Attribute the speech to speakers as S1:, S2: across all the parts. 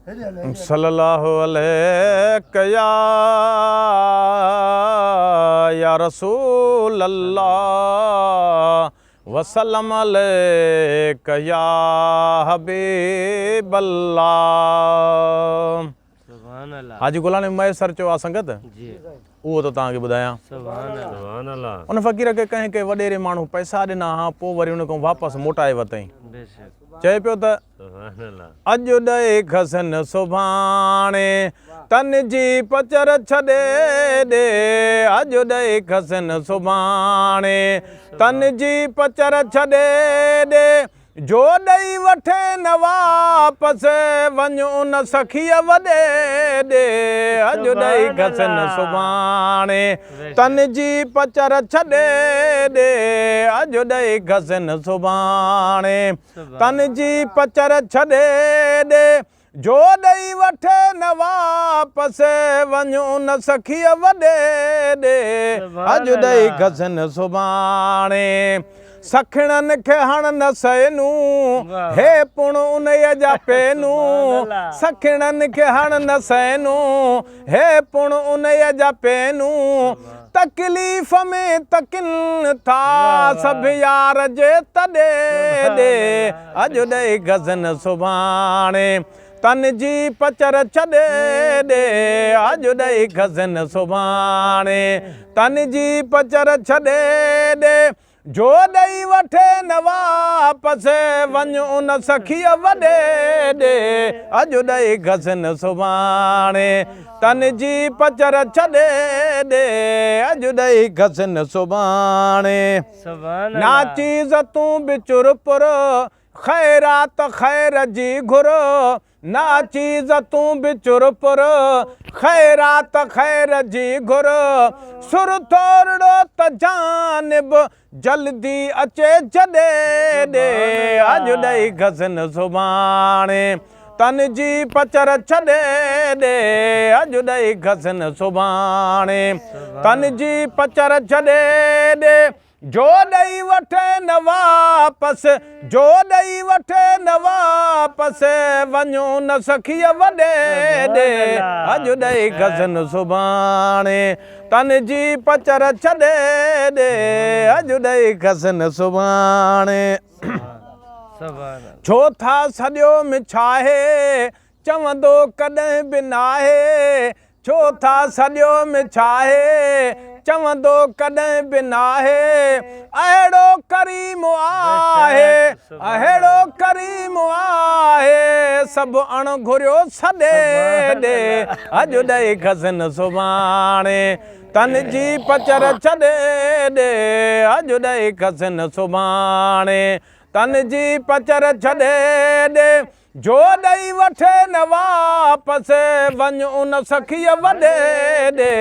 S1: सल्लल्लाहु अलैहि या रसूल अल्लाह वसल्लम अलैका या हबीब अल्लाह। हाजी गुलाम मैसर चो आ संगत जी वो तो ताके बुधाया सुभान अल्लाह। उन फकीर के कहे के वडेरे मानू पैसा देना हां पो वरी उन को वापस मोटाए वतई चए पियो त अज दे खसन सुभाणे तन जी पचर छडे दे अज दे खसन सुभाणे तन जी पचर छडे दे जो दई वठे न वापस वञ उन सखीअ वॾे दे अज दई खसन सुभाणे तन जी पचर छडे दे अज दई खसन सुभाणे तन जी पचर छडे दे जो दई वठे न वापस वञ उन सखीअ वॾे दे अज दई खसन सुभाणे सखणन के हण न सैनू हे पुण उनय जा पेनू सखणन के हण न सैनू हे पुण उनय जा पेनू तकलीफ़ में तकिन था सब यार जे तडे दे अज दई गज़न सुभाणे तन जी पचर छडे दे अज दई गज़न सुभाणे तन जी पचर छडे दे जो दई वठे न वापस वञ उन सखीअ वॾे दे अज दई गज़न सुभाणे तन जी पचर छडे दे अज दई गज़न सुभाणे ना चीज़ तूं बिचुर पुर खैरात खैर जी घुर ना चीज़ तूं बिचुर पुर खैरात खैर जी घुर सुर थोरड़ो त जानिब जल्दी अचे छॾे दे अज दई गज़न सुभाणे तन जी पचर छडे दे अज दई गज़न सुभाणे तन जी पचर छडे दे जो दई वठे न वापस जो दई वठे न वापस वञो न सखीअ वॾे दे अज दई गज़न सुभाणे तन जी पचर छडे दे अज दई गज़न सुभाणे छो था सॼो मिछाहे चवंदो कॾहिं बि नाहे छो था सॼो मिछाहे चवंदो कॾहिं बि नाहे अहिड़ो करीम आहे अहिड़ो करीम आहे सभु अण घुरियो सॾे दे अज दई गज़न सुभाणे तन जी पचर छडे दे अज दई गज़न सुभाणे तन जी पचर छडे दे जो दई वठे न वापस वञ उन सखीअ वॾे दे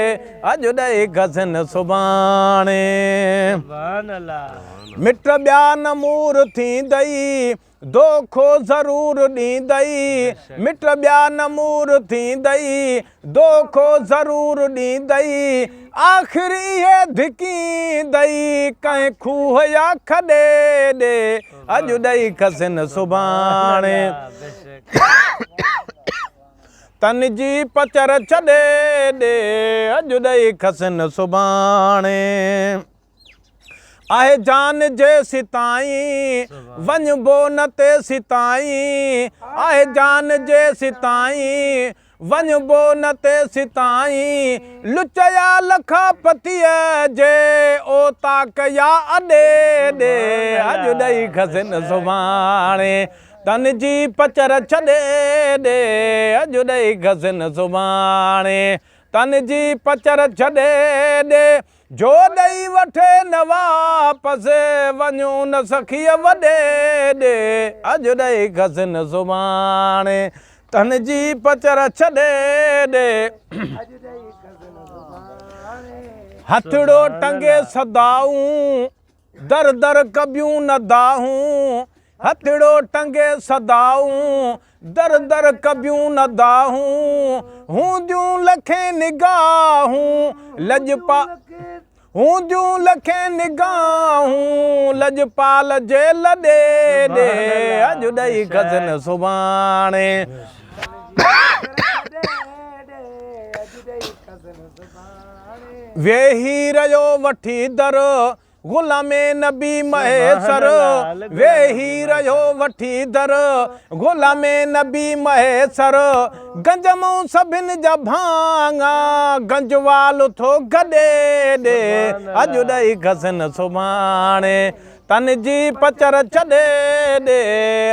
S1: अज दई गज़न सुभाणे मिट ॿिया न मूर थींदई दोखो ज़रूर ॾींदई मिट ॿिया न मूर थींदई दोखो ज़रूर ॾींदई आख़िरी इहे धिकींदई कंहिं खूह या खॾे ॾे अज दई गज़न सुभाणे तन जी पचर छडे दे अज दई गज़न सुभाणे आहे जान जे सिताईं वञबो न ते सिताईं आहे जान जे सिताईं वञबो न ते सिताईं लुचया लखपतीअ जे ओ ताक या अॾे दे अज दई गज़न सुभाणे तन जी पचर छडे दे अज दई गज़न सुभाणे तन जी पचर छडे दे जो दई वठे न वापस वञो न सखीअ वॾे दे अज दई गज़न सुभाणे तन जी पचर छडे दे हथड़ो टंगे सदाऊं दर दर कबियूं न दाहूं हथड़ो टंगे सदाऊं दर दर कबियूं न दाहूं हूंदियूं लखे निगाहूं लजपा हूंदियूं लखे निगाहूं लजपाल जे लॾे दे अज दई गज़न सुभाणे वेही रहियो वठी दर गुलामे नबी महेसर वेही रहियो वठी दर गुलामे नबी महेसर गंज मूं सभिनि जा भाङा गंजवाल थो गॾे ॾे अॼु ॾेई घसनि सुभाणे तन जी पचर छॾे ॾे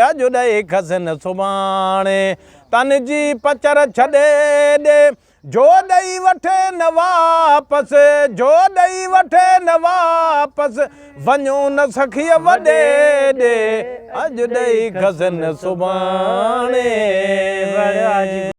S1: अॼु ॾेई घसनि सुभाणे तन जी पचर छॾे ॾे जो ॾेई वठे न वापसि जो ॾेई वठे न वापसि वञो न सखीअ वॾे ॾे अॼु ॾेई घसनि सुभाणे।